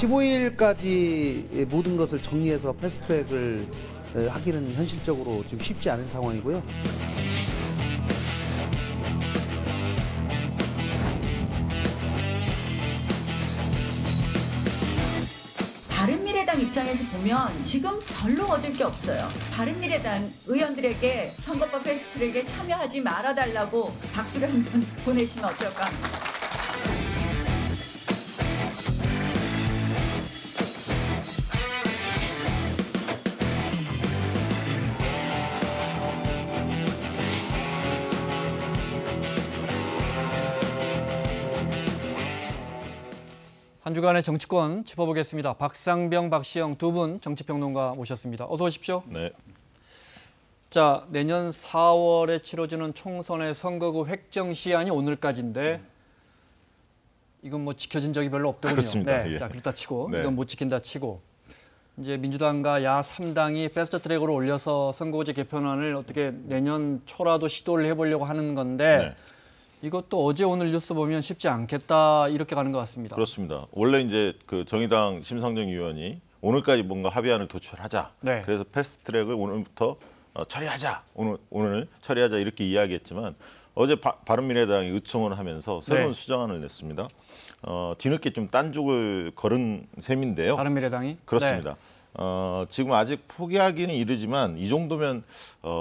15일까지 모든 것을 정리해서 패스트트랙을 하기는 현실적으로 지금 쉽지 않은 상황이고요. 바른미래당 입장에서 보면 지금 별로 얻을 게 없어요. 바른미래당 의원들에게 선거법 패스트트랙에 참여하지 말아달라고 박수를 한번 보내시면 어떨까 합니다. 한 주간의 정치권 짚어보겠습니다. 박상병, 박시영 두 분 정치평론가 모셨습니다. 어서 오십시오. 네. 자, 내년 4월에 치러지는 총선의 선거구 획정 시한이 오늘까지인데 이건 뭐 지켜진 적이 별로 없더군요. 그렇습니다. 네, 예. 자, 그렇다 치고 네. 이건 못 지킨다 치고 이제 민주당과 야 3당이 패스트트랙으로 올려서 선거구제 개편안을 어떻게 내년 초라도 시도를 해보려고 하는 건데. 네. 이것도 어제 오늘 뉴스 보면 쉽지 않겠다 이렇게 가는 것 같습니다. 그렇습니다. 원래 이제 그 정의당 심상정 의원이 오늘까지 뭔가 합의안을 도출하자. 네. 그래서 패스트트랙을 오늘부터 처리하자. 오늘 처리하자 이렇게 이야기했지만 어제 바른미래당이 의총을 하면서 새로운 네. 수정안을 냈습니다. 뒤늦게 좀 딴죽을 걸은 셈인데요. 바른미래당이? 그렇습니다. 네. 지금 아직 포기하기는 이르지만 이 정도면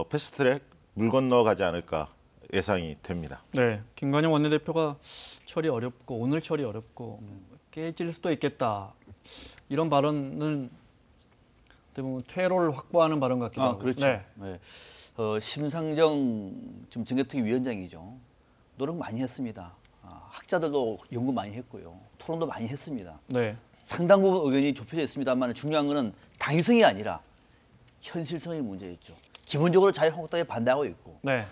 패스트트랙 물 건너가지 않을까. 예상이 됩니다. 네, 김관영 원내대표가 처리 어렵고 오늘 처리 어렵고 깨질 수도 있겠다. 이런 발언은 대부분 퇴로를 확보하는 발언 같기도 하고. 그렇죠. 네. 네. 심상정 지금 정개특위 위원장이죠. 노력 많이 했습니다. 학자들도 연구 많이 했고요. 토론도 많이 했습니다. 네. 상당 부분 의견이 좁혀져 있습니다만 중요한 거는 당위성이 아니라 현실성의 문제였죠. 기본적으로 자유한국당에 반대하고 있고. 네.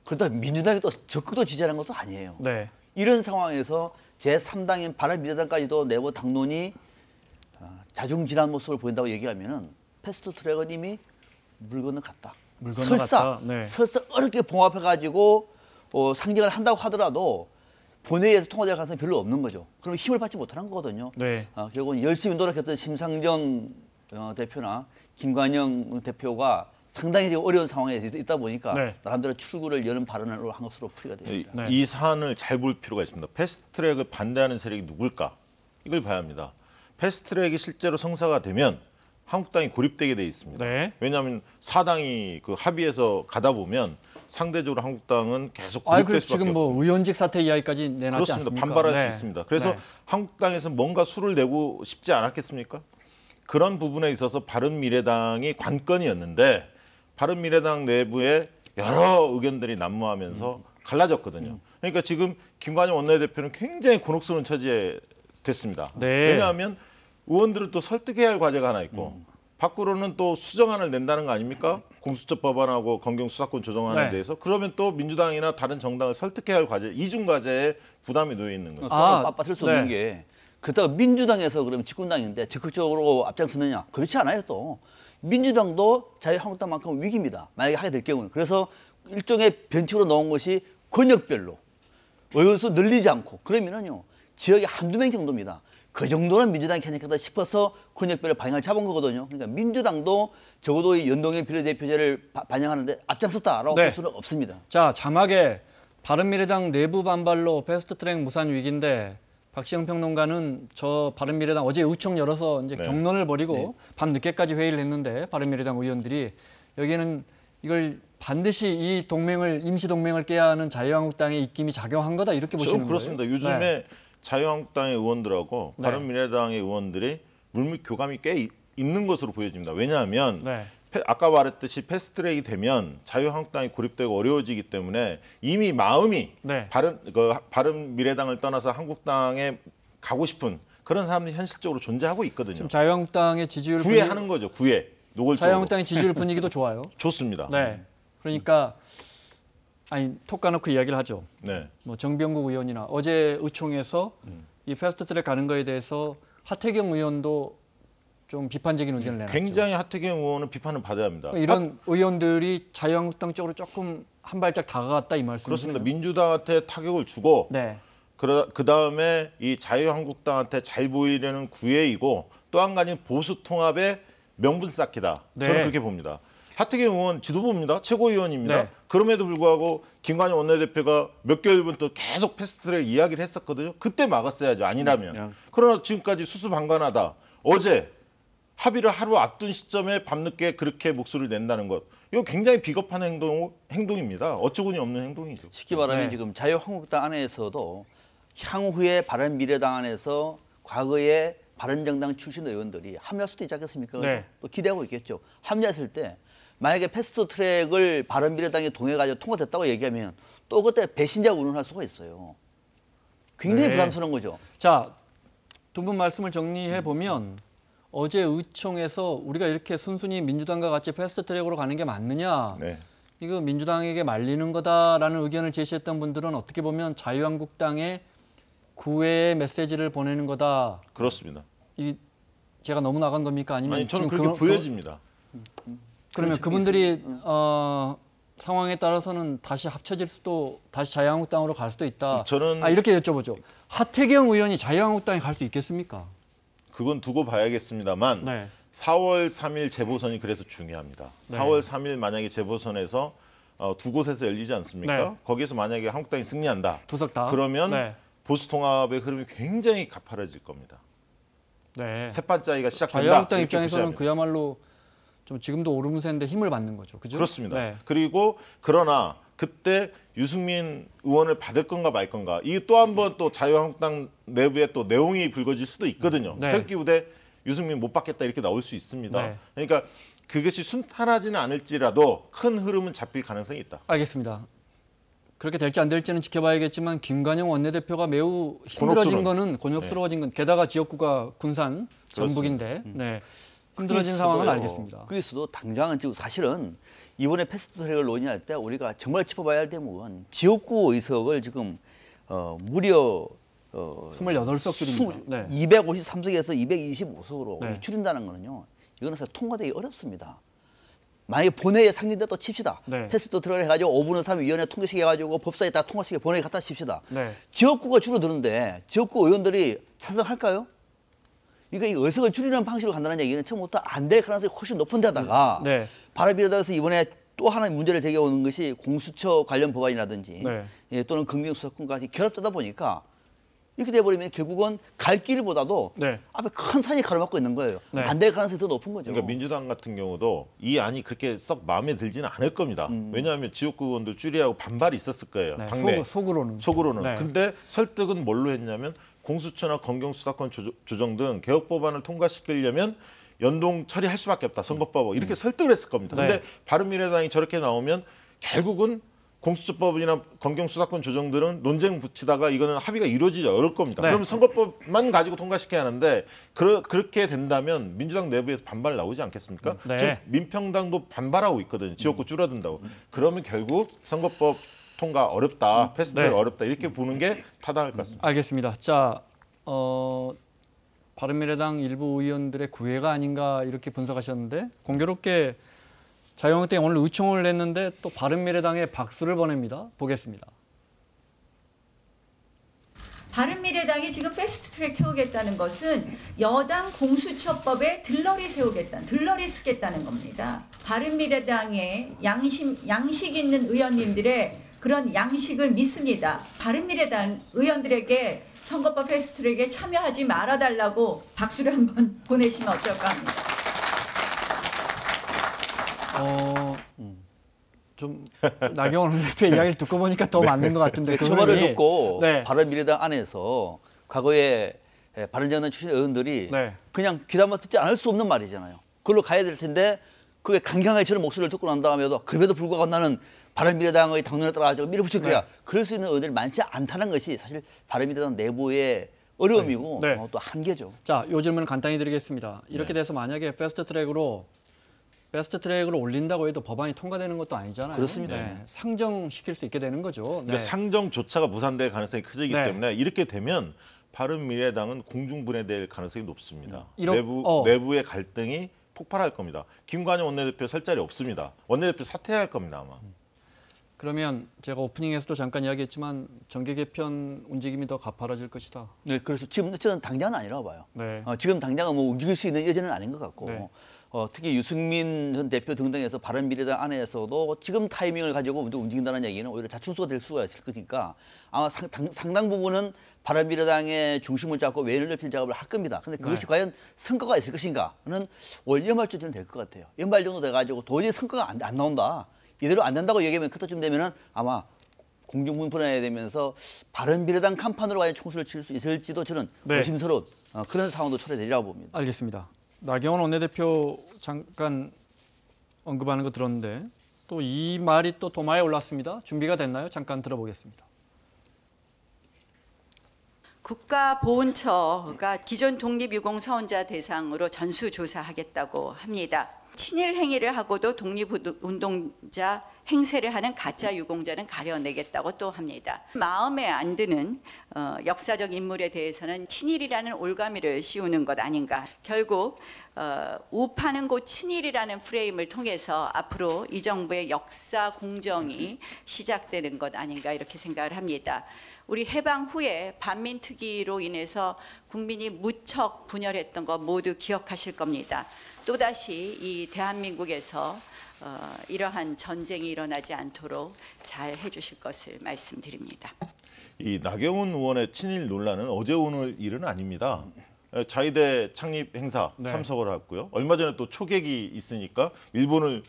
그러다 민주당이 또 적극도 지지하는 것도 아니에요. 네. 이런 상황에서 제3당인 바른미래당까지도 내부 당론이 자중질환 모습을 보인다고 얘기하면은 패스트트랙은 이미 물 건너갔다. 물 건너갔다. 네. 설사 어렵게 봉합해가지고 상정을 한다고 하더라도 본회의에서 통과될 가능성이 별로 없는 거죠. 그럼 힘을 받지 못하는 거거든요. 네. 결국은 열심히 노력했던 심상정 대표나 김관영 대표가 상당히 지금 어려운 상황에 있다 보니까 네. 나름대로 출구를 여는 발언을 한 것으로 풀이가 됩니다. 네. 이 사안을 잘 볼 필요가 있습니다. 패스트트랙을 반대하는 세력이 누굴까? 이걸 봐야 합니다. 패스트트랙이 실제로 성사가 되면 한국당이 고립되게 돼 있습니다. 네. 왜냐하면 4당이 그 합의해서 가다 보면 상대적으로 한국당은 계속 아, 고립될 그래서 수밖에 지금 뭐 없고. 의원직 사퇴 이야기까지 내놨지 그렇습니다. 않습니까? 반발할 네. 수 있습니다. 그래서 네. 한국당에서 뭔가 수를 내고 싶지 않았겠습니까? 그런 부분에 있어서 바른미래당이 관건이었는데 바른미래당 내부에 여러 의견들이 난무하면서 갈라졌거든요. 그러니까 지금 김관영 원내대표는 굉장히 곤혹스러운 처지에 됐습니다. 네. 왜냐하면 의원들을 또 설득해야 할 과제가 하나 있고 밖으로는 또 수정안을 낸다는 거 아닙니까? 공수처 법안하고 검경수사권 조정안에 네. 대해서 그러면 또 민주당이나 다른 정당을 설득해야 할 과제, 이중 과제에 부담이 놓여 있는 거죠. 빠뜨릴 수 없는 네. 게 그렇다고 민주당에서 그러면 집권당인데 적극적으로 앞장서느냐? 그렇지 않아요 또. 민주당도 자유한국당만큼 위기입니다. 만약에 하게 될 경우는. 그래서 일종의 변칙으로 넣은 것이 권역별로 의원수 늘리지 않고 그러면은요 지역에 한두 명 정도입니다. 그 정도는 민주당이 괜찮겠다 싶어서 권역별로 방향을 잡은 거거든요. 그러니까 민주당도 적어도 이 연동형 비례대표제를 반영하는데 앞장섰다라고 네. 볼 수는 없습니다. 자, 자막에 바른미래당 내부 반발로 패스트트랙 무산 위기인데 박시영 평론가는 저 바른미래당 어제 의총 열어서 이제 네. 격론을 벌이고 네. 밤 늦게까지 회의를 했는데 바른미래당 의원들이 여기에는 이걸 반드시 이 동맹을 임시 동맹을 깨야 하는 자유한국당의 입김이 작용한 거다 이렇게 보시는 거예요? 그렇습니다. 요즘에 네. 자유한국당의 의원들하고 네. 바른미래당의 의원들이 물밑 교감이 꽤 있는 것으로 보여집니다. 왜냐하면 네. 아까 말했듯이 패스트트랙이 되면 자유한국당이 고립되고 어려워지기 때문에 이미 마음이 네. 바른미래당을 떠나서 한국당에 가고 싶은 그런 사람들이 현실적으로 존재하고 있거든요. 지금 자유한국당의 지지율 구애하는 거죠. 구애. 노골적으로. 자유한국당의 지지율 분위기도 좋아요. 좋습니다. 네. 그러니까 아니 톡 까놓고 이야기를 하죠. 네. 뭐 정병국 의원이나 어제 의총에서 이 패스트트랙 가는 거에 대해서 하태경 의원도 좀 비판적인 의견을 내놨죠. 굉장히 하태경 의원은 비판을 받아야 합니다. 이런 의원들이 자유한국당 쪽으로 조금 한 발짝 다가갔다 이 말씀이죠. 그렇습니다. 민주당한테 타격을 주고 네. 그 다음에 이 자유한국당한테 잘 보이려는 구애이고 또 한 가지 보수 통합의 명분 쌓기다. 네. 저는 그렇게 봅니다. 하태경 의원 지도부입니다. 최고위원입니다. 네. 그럼에도 불구하고 김관영 원내대표가 몇 개월부터 계속 패스트트랙 이야기를 했었거든요. 그때 막았어야죠. 아니라면. 그러나 지금까지 수수방관하다. 어제 합의를 하루 앞둔 시점에 밤늦게 그렇게 목소리를 낸다는 것. 이거 굉장히 비겁한 행동입니다. 어처구니 없는 행동이죠. 쉽게 말하면 네. 지금 자유한국당 안에서도 향후에 바른미래당 안에서 과거에 바른정당 출신 의원들이 합류할 수도 있지 않겠습니까? 네. 또 기대하고 있겠죠. 합류했을 때 만약에 패스트트랙을 바른미래당에 동해가지고 통과됐다고 얘기하면 또 그때 배신자 운운할 수가 있어요. 굉장히 네. 부담스러운 거죠. 자, 두 분 말씀을 정리해 보면 어제 의총에서 우리가 이렇게 순순히 민주당과 같이 패스트트랙으로 가는 게 맞느냐? 네. 이거 민주당에게 말리는 거다라는 의견을 제시했던 분들은 어떻게 보면 자유한국당에 구애의 메시지를 보내는 거다. 그렇습니다. 이 제가 너무 나간 겁니까? 아니면 아니 저는 지금 그렇게 보여집니다. 그러면 그분들이 상황에 따라서는 다시 합쳐질 수도 다시 자유한국당으로 갈 수도 있다. 저는 이렇게 여쭤보죠. 하태경 의원이 자유한국당에 갈 수 있겠습니까? 그건 두고 봐야겠습니다만 네. 4월 3일 재보선이 그래서 중요합니다. 네. 4월 3일 만약에 재보선에서 두 곳에서 열리지 않습니까? 네. 거기에서 만약에 한국당이 승리한다. 두석 다. 그러면 네. 보수 통합의 흐름이 굉장히 가파라질 겁니다. 네. 새반짜기가 시작된다. 자유한국당 이렇게 입장에서는 보셔야 그야말로 좀 지금도 오르무새인데 힘을 받는 거죠. 그죠? 그렇습니다. 네. 그리고 그러나 그때 유승민 의원을 받을 건가 말 건가 이게 또 한 번 또 자유한국당 내부에 또 내용이 불거질 수도 있거든요. 네. 태극기 부대 유승민 못 받겠다 이렇게 나올 수 있습니다. 네. 그러니까 그것이 순탄하지는 않을지라도 큰 흐름은 잡힐 가능성이 있다. 알겠습니다. 그렇게 될지 안 될지는 지켜봐야겠지만 김관영 원내대표가 매우 힘들어진 거는 곤욕스러워진 건 게다가 지역구가 군산 전북인데 네. 힘들어진 상황은 알겠습니다. 그에서도 당장은 지금 사실은 이번에 패스트트랙을 논의할 때 우리가 정말 짚어봐야 할 대목은 지역구 의석을 지금 무려 28석 줄입니다. 네. 253석에서 225석으로 네. 줄인다는 거는요. 이거는 사실 통과되기 어렵습니다. 만약에 본회의에 상정됐다 칩시다. 네. 패스트트랙을 해가지고 5분의 3 위원회 통과시켜가지고 법사에 다 통과시켜 본회의 갖다 칩시다. 네. 지역구가 줄어드는데 지역구 의원들이 찬성할까요? 그러니까 이 의석을 줄이는 방식으로 간다는 얘기는 처음부터 안 될 가능성이 훨씬 높은 데다가 네. 바른미래당에서 이번에 또 하나의 문제를 제기해오는 것이 공수처 관련 법안이라든지 네. 예, 또는 금융수사권까지 결합되다 보니까 이렇게 돼버리면 결국은 갈 길보다도 네. 앞에 큰 산이 가로막고 있는 거예요. 네. 안 될 가능성이 더 높은 거죠. 그러니까 민주당 같은 경우도 이 안이 그렇게 썩 마음에 들지는 않을 겁니다. 왜냐하면 지역구 의원들 줄이하고 반발이 있었을 거예요. 네. 당내 속으로는. 속으로는. 네. 근데 설득은 뭘로 했냐면 공수처나 검경수사권 조정 등 개혁 법안을 통과시키려면 연동 처리할 수밖에 없다. 선거법 이렇게 설득을 했을 겁니다. 근데 네. 바른미래당이 저렇게 나오면 결국은 공수처법이나 검경수사권 조정들은 논쟁 붙이다가 이거는 합의가 이루어지기 어려울 겁니다. 네. 그러면 선거법만 가지고 통과시켜야 하는데 그렇게 된다면 민주당 내부에서 반발 나오지 않겠습니까? 네. 지금 민평당도 반발하고 있거든요. 지역구 줄어든다고. 그러면 결국 선거법 통과 어렵다, 패스트트랙 네. 어렵다 이렇게 보는 게 타당할 것 같습니다. 알겠습니다. 자, 바른미래당 일부 의원들의 구애가 아닌가 이렇게 분석하셨는데 공교롭게 자유한국당이 오늘 의총을 냈는데 또 바른미래당에 박수를 보냅니다. 보겠습니다. 바른미래당이 지금 패스트트랙 세우겠다는 것은 여당 공수처법에 들러리 쓰겠다는 겁니다. 바른미래당의 양식 있는 의원님들의 그런 양식을 믿습니다. 바른미래당 의원들에게 선거법 패스트트랙에 참여하지 말아달라고 박수를 한번 보내시면 어떨까 합니다. 좀 나경원 대표 이야기를 듣고 보니까 더 맞는 것 같은데 그 말을 흐름이. 듣고 네. 바른미래당 안에서 과거에 바른정당 출신 의원들이 네. 그냥 귀담아 듣지 않을 수 없는 말이잖아요. 그걸로 가야 될 텐데 그게 강경하게 저런 목소리를 듣고 난 다음에도 그럼에도 불구하고 나는 바른미래당의 당론에 따라가지고 밀어붙일 거야. 네. 그럴 수 있는 의원들이 많지 않다는 것이 사실 바른미래당 내부의 어려움이고 네. 또 한계죠. 자, 요 질문을 간단히 드리겠습니다. 이렇게 돼서 만약에 패스트트랙으로 올린다고 해도 법안이 통과되는 것도 아니잖아요. 그렇습니다. 네. 상정시킬 수 있게 되는 거죠. 그러니까 네. 상정조차가 무산될 가능성이 크지기 네. 때문에 이렇게 되면 바른미래당은 공중분해될 가능성이 높습니다. 이런- 내부의 갈등이 폭발할 겁니다. 김관영 원내대표 설 자리 없습니다. 원내대표 사퇴할 겁니다 아마. 그러면 제가 오프닝에서도 잠깐 이야기했지만 정계 개편 움직임이 더 가파라질 것이다. 네, 그래서 지금 저는 당장은 아니라고 봐요. 네. 지금 당장은 뭐 움직일 수 있는 여지는 아닌 것 같고 네. 특히 유승민 전 대표 등등해서 바른미래당 안에서도 지금 타이밍을 가지고 움직인다는 얘기는 오히려 자충수가 될 수가 있을 거니까 아마 상당 부분은 바른미래당의 중심을 잡고 외연을 넓힐 작업을 할 겁니다. 그런데 그것이 네. 과연 성과가 있을 것인가는 올 연말쯤 될 것 같아요. 연말 정도 돼가지고 도저히 성과가 안 나온다. 이대로 안 된다고 얘기하면 그때쯤 되면은 아마 공중분분해야 되면서 바른미래당 간판으로 과연 총수를 칠 수 있을지도 저는 네. 의심스러운 그런 상황도 초래되리라고 봅니다. 알겠습니다. 나경원 원내대표 잠깐 언급하는 거 들었는데 또 이 말이 또 도마에 올랐습니다. 준비가 됐나요? 잠깐 들어보겠습니다. 국가보훈처가 기존 독립유공사원자 대상으로 전수조사하겠다고 합니다. 친일 행위를 하고도 독립운동자 행세를 하는 가짜 유공자는 가려내겠다고 또 합니다. 마음에 안 드는 역사적 인물에 대해서는 친일이라는 올가미를 씌우는 것 아닌가. 결국 우파는 곧 친일이라는 프레임을 통해서 앞으로 이 정부의 역사 공정이 시작되는 것 아닌가 이렇게 생각을 합니다. 우리 해방 후에 반민특위로 인해서 국민이 무척 분열했던 거 모두 기억하실 겁니다. 또다시 이 대한민국에서 이러한 전쟁이 일어나지 않도록 잘 해주실 것을 말씀드립니다. 이 나경원 의원의 친일 논란은 어제 오늘 일은 아닙니다. 자위대 창립 행사 네. 참석을 했고요. 얼마 전에 또 초객이 있으니까 일본을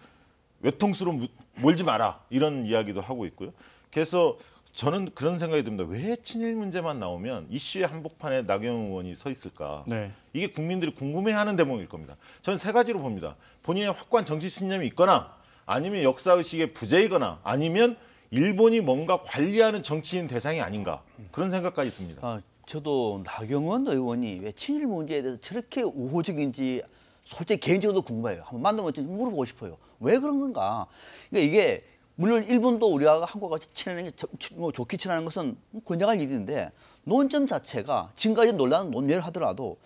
외통수로 몰지 마라 이런 이야기도 하고 있고요. 그래서 저는 그런 생각이 듭니다. 왜 친일 문제만 나오면 이슈의 한복판에 나경원 의원이 서 있을까? 네. 이게 국민들이 궁금해하는 대목일 겁니다. 저는 세 가지로 봅니다. 본인의 확고한 정치 신념이 있거나 아니면 역사의식의 부재이거나 아니면 일본이 뭔가 관리하는 정치인 대상이 아닌가 그런 생각까지 듭니다. 저도 나경원 의원이 왜 친일 문제에 대해서 저렇게 우호적인지 솔직히 개인적으로도 궁금해요. 한번 만나면 좀 물어보고 싶어요. 왜 그런 건가? 그러니까 이게 물론 일본도 우리와 한국과 같이 친하는 게 좋게 친하는 것은 권장할 일인데 논점 자체가 지금까지 논란은 논외를 하더라도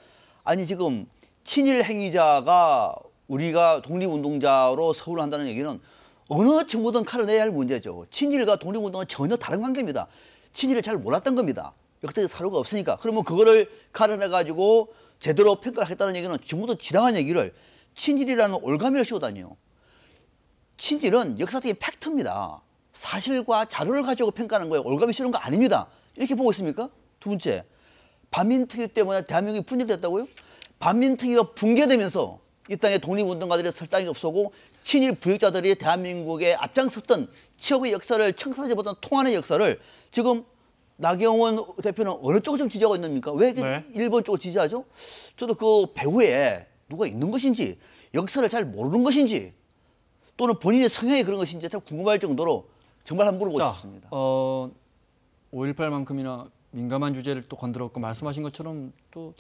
아니 지금 친일 행위자가 우리가 독립운동자로 서울한다는 얘기는 어느 정부든 칼을 할 문제죠. 친일과 독립운동은 전혀 다른 관계입니다. 친일을 잘 몰랐던 겁니다. 역사적 사료가 없으니까. 그러면 그거를 가려내가지고 제대로 평가하겠다는 얘기는 정부도 지당한 얘기를 친일이라는 올가미를 씌우다니요. 친일은 역사적인 팩트입니다. 사실과 자료를 가지고 평가하는 거예요. 올가미 씌우는 거 아닙니다. 이렇게 보고 있습니까? 두 번째, 반민특위 때문에 대한민국이 분열됐다고요? 반민특위가 붕괴되면서 이 땅에 독립운동가들의 설당이 없어고 친일 부역자들이 대한민국에 앞장섰던 치욕의 역사를 청산하지 못한 통한의 역사를 지금 나경원 대표는 어느 쪽을 좀 지지하고 있습니까? 왜 네. 일본 쪽을 지지하죠? 저도 그 배후에 누가 있는 것인지 역사를 잘 모르는 것인지 또는 본인의 성향이 그런 것인지 참 궁금할 정도로 정말 한번 물어보고 싶습니다. 5.18만큼이나 민감한 주제를 또 건드렸고 말씀하신 것처럼 또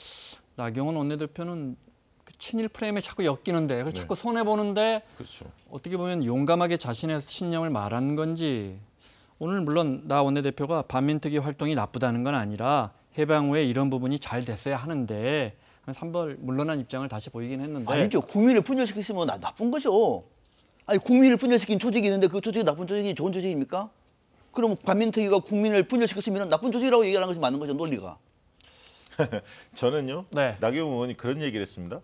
나경원 원내대표는 그 친일 프레임에 자꾸 엮이는데 그걸 자꾸 손해보는데 그렇죠. 어떻게 보면 용감하게 자신의 신념을 말한 건지 오늘 물론 나 원내대표가 반민특위 활동이 나쁘다는 건 아니라 해방 후에 이런 부분이 잘 됐어야 하는데 한벌 물러난 입장을 다시 보이긴 했는데 아니죠. 국민을 분열시키시면 나쁜 거죠. 아니 국민을 분열시킨 조직이 있는데 그 조직이 나쁜 조직이 좋은 조직입니까? 그럼 반민특위가 국민을 분열시켰으면 나쁜 조직이라고 얘기하는 것이 맞는 거죠. 논리가. 저는요. 네. 나경원 의원이 그런 얘기를 했습니다.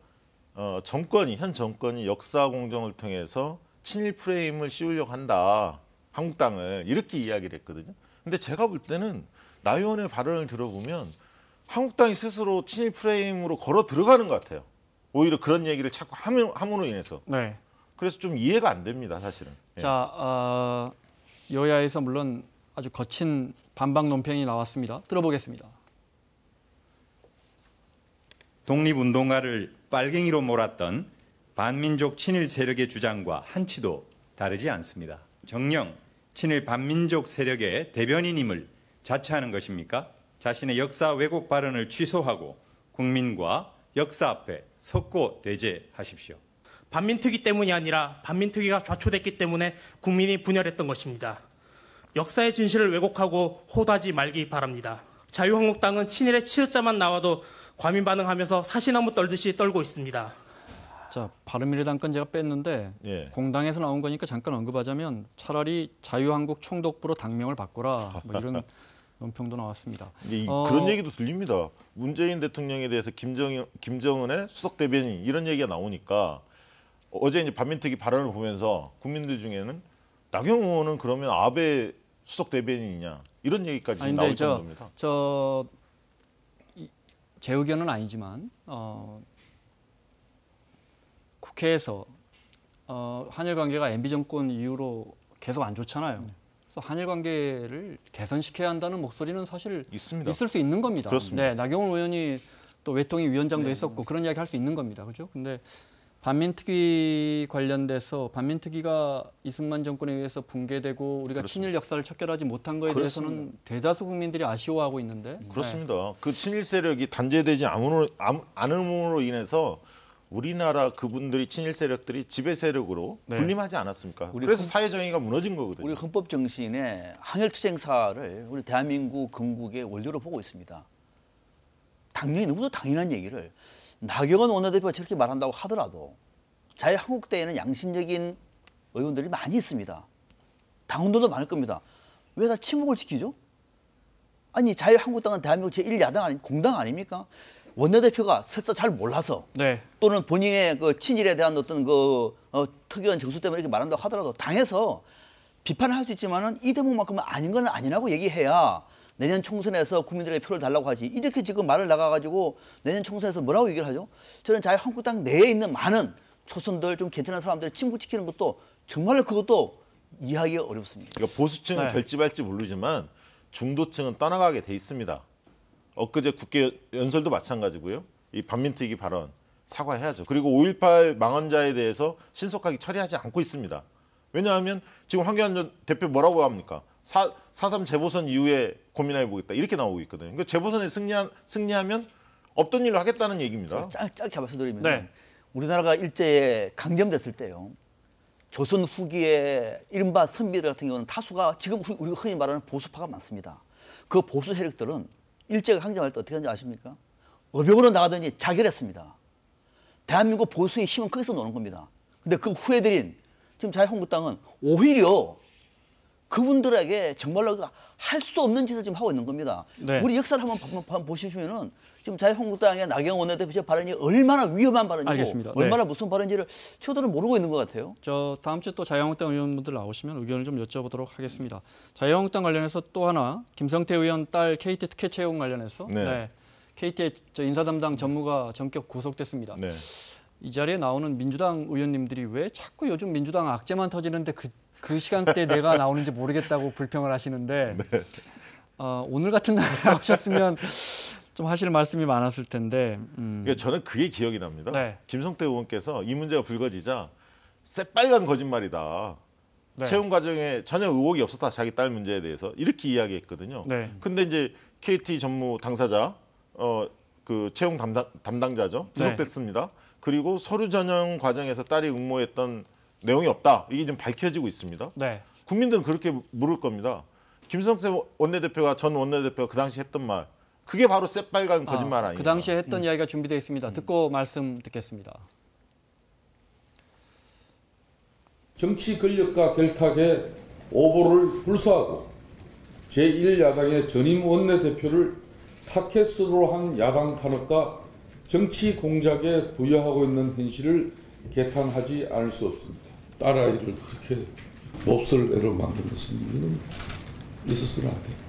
현 정권이 역사 공정을 통해서 친일 프레임을 씌우려고 한다. 한국당을 이렇게 이야기를 했거든요. 근데 제가 볼 때는 나 의원의 발언을 들어보면 한국당이 스스로 친일 프레임으로 걸어 들어가는 것 같아요. 오히려 그런 얘기를 자꾸 함으로 인해서. 네. 그래서 좀 이해가 안 됩니다, 사실은. 예. 자, 여야에서 물론 아주 거친 반박 논평이 나왔습니다. 들어보겠습니다. 독립운동가를 빨갱이로 몰았던 반민족 친일 세력의 주장과 한치도 다르지 않습니다. 정녕 친일 반민족 세력의 대변인임을 자처하는 것입니까? 자신의 역사 왜곡 발언을 취소하고 국민과 역사 앞에 섰고 대제하십시오. 반민특위 때문이 아니라 반민특위가 좌초됐기 때문에 국민이 분열했던 것입니다. 역사의 진실을 왜곡하고 호도하지 말기 바랍니다. 자유한국당은 친일의 치읓자만 나와도 과민 반응하면서 사시나무 떨듯이 떨고 있습니다. 자, 바른미래당 건 제가 뺐는데 예. 공당에서 나온 거니까 잠깐 언급하자면 차라리 자유한국 총독부로 당명을 바꿔라. 뭐 이런 논평도 나왔습니다. 이게 그런 얘기도 들립니다. 문재인 대통령에 대해서 김정은의 수석 대변인 이런 얘기가 나오니까 어제 이제 반민특위 발언을 보면서 국민들 중에는 나경원 의원은 그러면 아베 수석 대변인이냐 이런 얘기까지 아니, 나올 근데 정도입니다. 제 의견은 아니지만 국회에서 한일 관계가 MB 정권 이후로 계속 안 좋잖아요. 그래서 한일 관계를 개선시켜야 한다는 목소리는 사실 있습니다. 있을 수 있는 겁니다. 그렇습니다. 네, 나경원 의원이 또 외통위 위원장도 했었고 그런 이야기 할 수 있는 겁니다. 그렇죠? 근데 반민특위 관련돼서 반민특위가 이승만 정권에 의해서 붕괴되고 우리가 그렇습니다. 친일 역사를 척결하지 못한 거에 대해서는 대다수 국민들이 아쉬워하고 있는데 그렇습니다. 그 친일 세력이 단죄되지 않음으로 인해서 우리나라 그분들이 친일 세력들이 지배 세력으로 네. 군림하지 않았습니까? 우리 그래서 사회 정의가 무너진 거거든요. 우리 헌법 정신에 항일 투쟁사를 우리 대한민국 건국의 원료로 보고 있습니다. 당연히 너무도 당연한 얘기를 나경원 원내대표가 저렇게 말한다고 하더라도 자유한국당에는 양심적인 의원들이 많이 있습니다. 당원들도 많을 겁니다. 왜 다 침묵을 지키죠? 아니 자유한국당은 대한민국 제1야당 아니 공당 아닙니까? 원내대표가 설사 잘 몰라서 네. 또는 본인의 그 친일에 대한 어떤 그 특이한 정수 때문에 이렇게 말한다고 하더라도 당에서 비판을 할 수 있지만은 이 대목만큼은 아닌 건 아니라고 얘기해야 내년 총선에서 국민들에게 표를 달라고 하지. 이렇게 지금 말을 나가가지고 내년 총선에서 뭐라고 얘기를 하죠? 저는 자유한국당 내에 있는 많은 초선들 좀 괜찮은 사람들을 침묵시키는 것도 정말로 그것도 이해하기가 어렵습니다. 그러니까 보수층은 네. 결집할지 모르지만 중도층은 떠나가게 돼 있습니다. 엊그제 국회 연설도 마찬가지고요. 이 반민특위 발언 사과해야죠. 그리고 5.18 망언자에 대해서 신속하게 처리하지 않고 있습니다. 왜냐하면 지금 황교안 전 대표 뭐라고 합니까? 4.3 재보선 이후에 고민해 보겠다 이렇게 나오고 있거든요. 그러니까 재보선에 승리하면 없던 일을 하겠다는 얘기입니다. 짧게 말씀드리면 네. 우리나라가 일제에 강점됐을 때요. 조선 후기에 이른바 선비들 같은 경우는 다수가 지금 우리가 흔히 말하는 보수파가 많습니다. 그 보수 세력들은 일제가 강점할 때 어떻게 하는지 아십니까? 어병으로 나가더니 자결했습니다. 대한민국 보수의 힘은 거기서 노는 겁니다. 근데 그 후예들인 지금 자유한국당은 오히려 그분들에게 정말로 할 수 없는 짓을 지금 하고 있는 겁니다. 네. 우리 역사를 한번 보시면은 지금 자유한국당의 나경원 원내대표 발언이 얼마나 위험한 발언이고 알겠습니다. 네. 얼마나 무슨 발언인지를 저들은 모르고 있는 것 같아요. 저 다음 주에 또 자유한국당 의원분들 나오시면 의견을 좀 여쭤보도록 하겠습니다. 자유한국당 관련해서 또 하나 김성태 의원 딸 KT 특혜 채용 관련해서 네. KT의 인사 담당 전무가 전격 구속됐습니다. 네. 이 자리에 나오는 민주당 의원님들이 왜 자꾸 요즘 민주당 악재만 터지는데 그 시간대 내가 나오는지 모르겠다고 불평을 하시는데 오늘 같은 날 나오셨으면 좀 하실 말씀이 많았을 텐데. 그러니까 저는 그게 기억이 납니다. 네. 김성태 의원께서 이 문제가 불거지자 새빨간 거짓말이다. 네. 채용 과정에 전혀 의혹이 없었다. 자기 딸 문제에 대해서 이렇게 이야기했거든요. 네. 근데 이제 KT 전무 당사자 그 채용 담당자죠. 구속됐습니다. 그리고 서류 전형 과정에서 딸이 응모했던 내용이 없다. 이게 좀 밝혀지고 있습니다. 네. 국민들은 그렇게 물을 겁니다. 김성태 원내대표가 전 원내대표가 그 당시 했던 말 그게 바로 새빨간 거짓말 아니에요. 그 당시에 했던 이야기가 준비되어 있습니다. 듣고 말씀 듣겠습니다. 정치 권력과 결탁에 오보를 불사하고 제1야당의 전임 원내대표를 타켓으로 한 야당 탄압과 정치 공작에 부여하고 있는 현실을 개탄하지 않을 수 없습니다. 딸아이를 그렇게 몹쓸 애로 만든 것은 이는 있어서는 안 됩니다.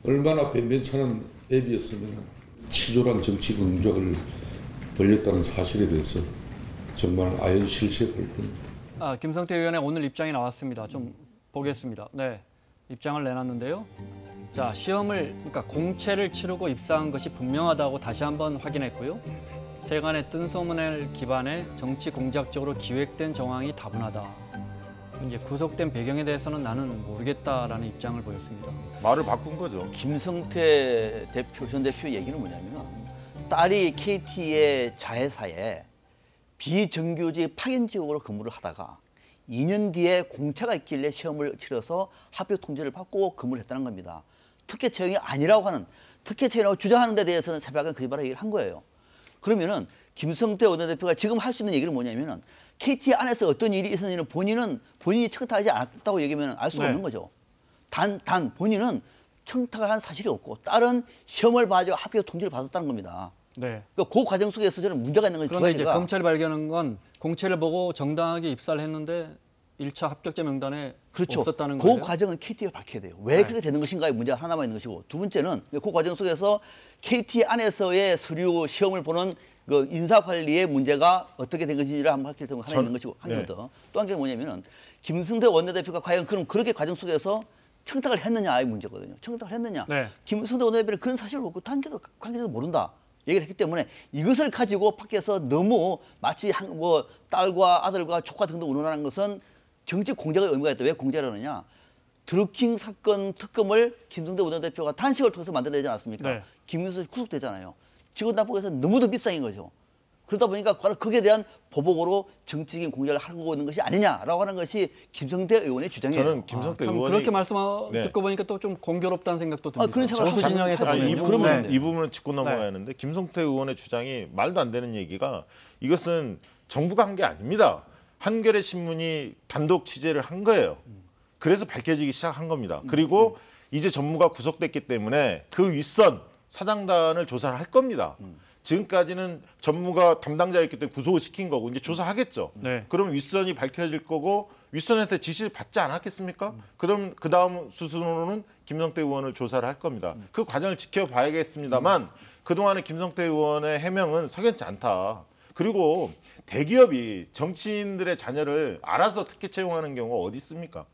얼마나 변변찮은 앱이었으면 치졸한 정치 공작을 벌였다는 사실에 대해서 정말 아연실색할 겁니다. 김성태 의원의 오늘 입장이 나왔습니다. 좀 보겠습니다. 네, 입장을 내놨는데요. 자, 그러니까 공채를 치르고 입사한 것이 분명하다고 다시 한번 확인했고요. 세간의 뜬 소문을 기반해 정치 공작적으로 기획된 정황이 다분하다. 이제 구속된 배경에 대해서는 나는 모르겠다라는 입장을 보였습니다. 말을 바꾼 거죠. 김성태 전 대표 얘기는 뭐냐면 딸이 KT의 자회사에 비정규직 파견직으로 근무를 하다가 2년 뒤에 공채가 있길래 시험을 치러서 합격 통지를 받고 근무를 했다는 겁니다. 특혜 채용이 아니라고 하는 특혜 채용이라고 주장하는 데 대해서는 새빨간 거짓말을 얘기를 한 거예요. 그러면은 김성태 원내대표가 지금 할 수 있는 얘기는 뭐냐면은 KT 안에서 어떤 일이 있었는지는 본인이 청탁하지 않았다고 얘기하면 알 수가 네. 없는 거죠. 단 본인은 청탁을 한 사실이 없고 다른 시험을 봐가지고 합격 통지를 받았다는 겁니다. 네. 그러니까 그 과정 속에서 저는 문제가 있는 거죠. 그런데 이제 검찰이 발견한 건 공채를 보고 정당하게 입사를 했는데 1차 합격자 명단에 그렇죠. 없었다는 그 거예요. 과정은 KT가 밝혀야 돼요. 왜 네. 그렇게 되는 것인가의 문제가 하나만 있는 것이고 두 번째는 그 과정 속에서 KT 안에서의 서류 시험을 보는 그 인사 관리의 문제가 어떻게 된 것인지를 한번 밝힐 때가 하나 있는 것이고 한 개 더. 또 한 개는 뭐냐면은 김승태 원내대표가 과연 그렇게 과정 속에서 청탁을 했느냐의 문제거든요. 청탁을 했느냐. 네. 김승태 원내대표는 그런 사실을 없고 관계자도 모른다. 얘기를 했기 때문에 이것을 가지고 밖에서 너무 마치 뭐 딸과 아들과 조카 등등 운운하는 것은 정치 공작의 의미가 있다. 왜 공작을 하느냐. 드루킹 사건 특검을 김성태 원내대표가 단식을 통해서 만들어내지 않았습니까? 네. 김민수 구속되잖아요. 직원 납부에서 너무도 밉상인 거죠. 그러다 보니까 바로 거기에 대한 보복으로 정치적인 공작을 하고 있는 것이 아니냐라고 하는 것이 김성태 의원의 주장이에요. 저는 김성태 참 의원이 그렇게 네. 듣고 보니까 또 좀 공교롭다는 생각도 듭니다. 그런 생각을 보수 진영에서 하죠. 이 보면요. 부분은 네. 이 부분은 짚고 넘어가야 네. 하는데 김성태 의원의 주장이 말도 안 되는 얘기가 이것은 정부가 한 게 아닙니다. 한겨레 신문이 단독 취재를 한 거예요. 그래서 밝혀지기 시작한 겁니다. 그리고 이제 전무가 구속됐기 때문에 그 윗선 사장단을 조사를 할 겁니다. 지금까지는 전무가 담당자였기 때문에 구속을 시킨 거고 이제 조사하겠죠. 네. 그럼 윗선이 밝혀질 거고 윗선한테 지시를 받지 않았겠습니까? 그럼 그 다음 수순으로는 김성태 의원을 조사를 할 겁니다. 그 과정을 지켜봐야겠습니다만 그동안의 김성태 의원의 해명은 석연치 않다. 그리고 대기업이 정치인들의 자녀를 알아서 특혜 채용하는 경우가 어디 있습니까?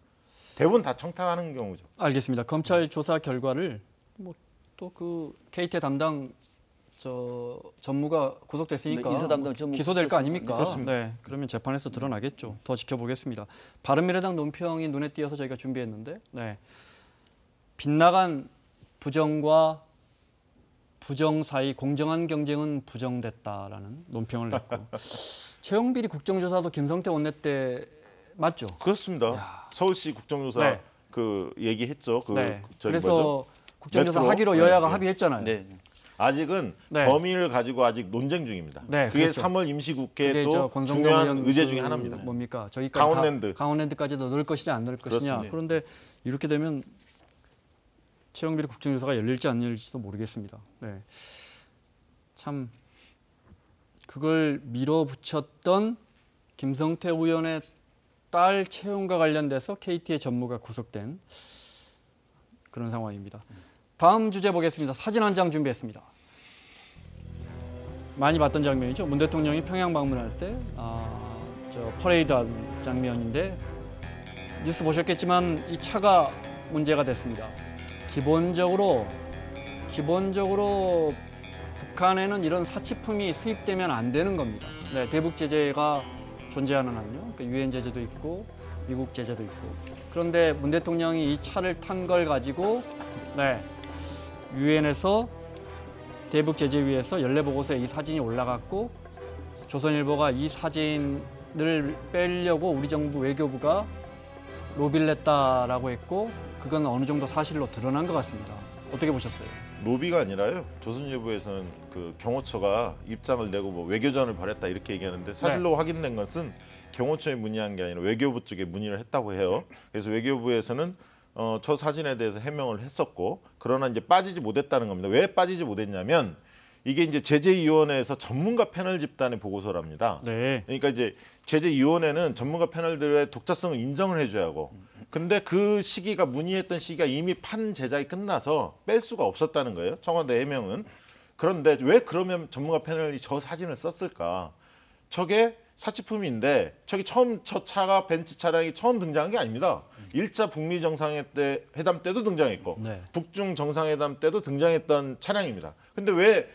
대부분 다 청탁하는 경우죠. 알겠습니다. 검찰 조사 결과를 뭐 또 그 KT 담당 전무가 구속됐으니까 네, 인사 담당 전무 기소될 거 아닙니까? 그렇습니다. 네, 그러면 재판에서 드러나겠죠. 더 지켜보겠습니다. 바른미래당 논평이 눈에 띄어서 저희가 준비했는데, 네, 빗나간 부정과 부정 사이 공정한 경쟁은 부정됐다라는 논평을 냈고 채용비리 국정조사도 김성태 원내 때 맞죠? 그렇습니다. 서울시 국정조사 네. 그 얘기했죠. 네. 저기 그래서 뭐죠? 국정조사 메트로? 하기로 여야가 네. 합의했잖아요. 네. 아직은 네. 범위를 가지고 아직 논쟁 중입니다. 네, 그게 그렇죠. 3월 그게 임시국회 저 또 권성동 중요한 의원 의제 그 중에 하나입니다. 뭡니까? 저기까지 강원랜드까지도 넣을 것이냐 안 넣을 것이냐. 그렇습니다. 그런데 이렇게 되면 채용비리 국정조사가 열릴지 안 열릴지도 모르겠습니다. 네. 참 그걸 밀어붙였던 김성태 의원의 딸 채용과 관련돼서 KT의 전무가 구속된 그런 상황입니다. 다음 주제 보겠습니다. 사진 한 장 준비했습니다. 많이 봤던 장면이죠. 문 대통령이 평양 방문할 때 퍼레이드한 장면인데 뉴스 보셨겠지만 이 차가 문제가 됐습니다. 기본적으로 북한에는 이런 사치품이 수입되면 안 되는 겁니다. 네, 대북 제재가 존재하는 한요. 그러니까 유엔 제재도 있고 미국 제재도 있고. 그런데 문 대통령이 이 차를 탄 걸 가지고 유엔에서 대북 제재위에서 연례 보고서에 이 사진이 올라갔고 조선일보가 이 사진을 빼려고 우리 정부 외교부가 로비를 했다라고 했고 그건 어느 정도 사실로 드러난 것 같습니다. 어떻게 보셨어요? 로비가 아니라요. 조선일보에서는 그 경호처가 입장을 내고 뭐 외교전을 벌였다 이렇게 얘기하는데 사실로 확인된 것은 경호처에 문의한 게 아니라 외교부 쪽에 문의를 했다고 해요. 그래서 외교부에서는 저 사진에 대해서 해명을 했었고 그러나 이제 빠지지 못했다는 겁니다. 왜 빠지지 못했냐면 이게 이제 제재위원회에서 전문가 패널 집단의 보고서랍니다. 네. 그러니까 이제 제재위원회는 전문가 패널들의 독자성을 인정을 해줘야 하고 근데 그 시기가 문의했던 시기가 이미 판 제작이 끝나서 뺄 수가 없었다는 거예요. 청와대 해명은. 그런데 왜 그러면 전문가 패널이 저 사진을 썼을까? 저게 사치품인데 저 차가 벤츠 차량이 처음 등장한 게 아닙니다. 1차 북미 정상회담 때도 등장했고 네. 북중 정상회담 때도 등장했던 차량입니다. 근데 왜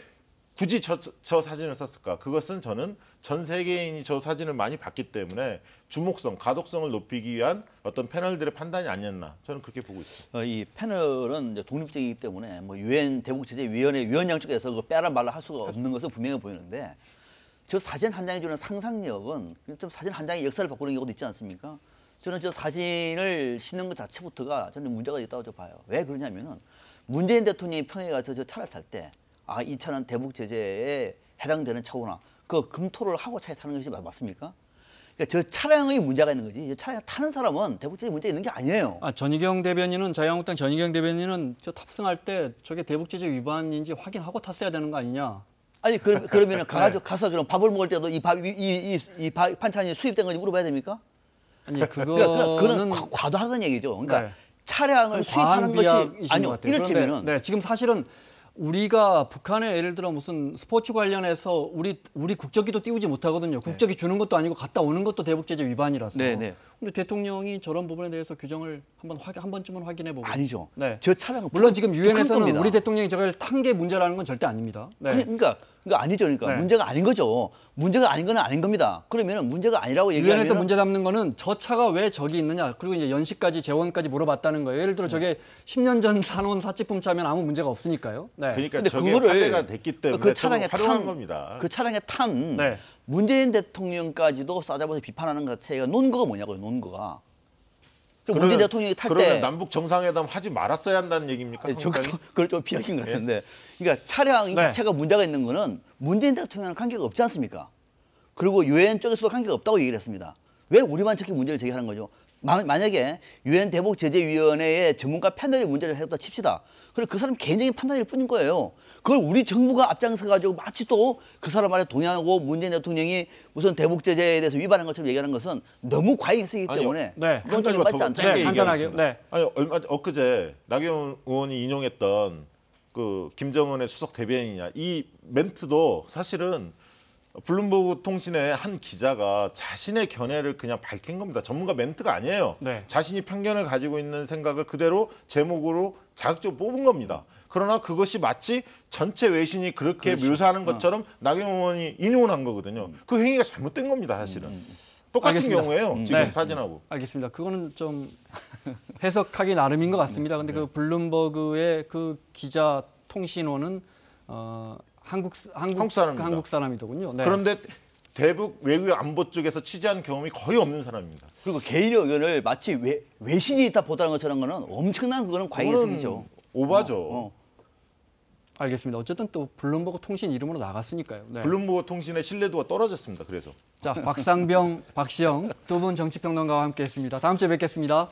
굳이 저 사진을 썼을까? 그것은 저는 전 세계인이 저 사진을 많이 봤기 때문에 주목성, 가독성을 높이기 위한 어떤 패널들의 판단이 아니었나 저는 그렇게 보고 있습니다. 이 패널은 이제 독립적이기 때문에 뭐 유엔 대북제재위원회 위원장 쪽에서 그 빼라 말라 할 수가 없는 것은 분명해 보이는데 저 사진 한 장이 주는 상상력은 좀 사진 한 장의 역사를 바꾸는 경우도 있지 않습니까? 저는 저 사진을 싣는 것 자체부터가 저는 문제가 있다고 봐요. 왜 그러냐면은 문재인 대통령이 평양에 가서 저 차를 탈 때 이 차는 대북 제재에 해당되는 차고나 그 검토를 하고 차에 타는 것이 맞습니까? 그러니까 저 차량의 문제가 있는 거지. 저 차량 타는 사람은 대북제재 문제 있는 게 아니에요. 전희경 대변인은 자유한국당 전희경 대변인은 저 탑승할 때 저게 대북제재 위반인지 확인하고 탔어야 되는 거 아니냐? 아니 그러면 가서 그럼 밥을 먹을 때도 이 반찬이 수입된 건지 물어봐야 됩니까? 아니 그거는 과도하다는 얘기죠. 그러니까 네. 차량을 수입하는 것이 아니요. 이를테면은 네, 지금 사실은 우리가 북한에 예를 들어 무슨 스포츠 관련해서 우리 국적기도 띄우지 못하거든요. 국적기 주는 것도 아니고 갔다 오는 것도 대북제재 위반이라서. 네. 근데 대통령이 저런 부분에 대해서 규정을 한 번쯤은 확인해 보고. 아니죠. 네. 저 차량은 물론 지금 유엔에서는 우리 대통령이 저걸 탄 게 문제라는 건 절대 아닙니다. 네. 그러니까 아니죠. 그러니까 네. 문제가 아닌 거죠. 문제가 아닌 건 아닌 겁니다. 그러면은 문제가 아니라고 얘기하면 유엔에서 문제 삼는 거는 저 차가 왜 저기 있느냐. 그리고 이제 연식까지 재원까지 물어봤다는 거예요. 예를 들어 저게 10년 전 사놓은 사치품 차면 아무 문제가 없으니까요. 네. 그러니까 저게 화제가 됐기 때문에 그 차량에 활용한 겁니다. 그 차량에 탄 네. 문재인 대통령까지도 싸잡아서 비판하는 것 자체가 논거가 뭐냐고요. 논거가. 문재인 대통령이 탈 그러면 때 남북 정상회담 하지 말았어야 한다는 얘기입니까? 그걸 좀 비약인 것 같은데. 그러니까 차량 자체가 문제가 있는 거는 문재인 대통령은 관계가 없지 않습니까? 그리고 유엔 쪽에서도 관계가 없다고 얘기를 했습니다. 왜 우리만 저렇게 문제를 제기하는 거죠? 만약에 유엔 대북제재위원회의 전문가 패널이 문제를 해뒀다 칩시다. 그럼 그 사람 개인적인 판단일 뿐인 거예요. 그걸 우리 정부가 앞장서 가지고 마치 또 그 사람 말에 동의하고 문재인 대통령이 무슨 대북제재에 대해서 위반한 것처럼 얘기하는 것은 너무 과잉해석이기 때문에 네. 한 가지만 맞지 더 않다. 짧게 간단하게. 얘기하겠습니다. 네. 아니 엊그제 나경원 의원이 인용했던 그 김정은의 수석 대변인이냐 이 멘트도 사실은 블룸버그 통신의 한 기자가 자신의 견해를 그냥 밝힌 겁니다. 전문가 멘트가 아니에요. 네. 자신이 편견을 가지고 있는 생각을 그대로 제목으로 자극적으로 뽑은 겁니다. 그러나 그것이 마치 전체 외신이 그렇게 묘사하는 것처럼 나경원 의원이 인용을 한 거거든요. 그 행위가 잘못된 겁니다, 사실은. 똑같은 알겠습니다. 경우예요, 지금 네. 사진하고. 알겠습니다. 그거는 좀 해석하기 나름인 것 같습니다. 근데 그 블룸버그의 그 기자 통신원은 한국 사람이더군요. 네. 그런데 대북 외교 안보 쪽에서 취재한 경험이 거의 없는 사람입니다. 그리고 개인의 의견을 마치 외신이 다 보다는 것처럼 거는 엄청난 그거는 과잉해석이죠. 오바죠. 알겠습니다. 어쨌든 또 블룸버그 통신 이름으로 나갔으니까요. 네. 블룸버그 통신의 신뢰도가 떨어졌습니다. 그래서. 자, 박상병, 박시영 두 분 정치평론가와 함께했습니다. 다음 주에 뵙겠습니다.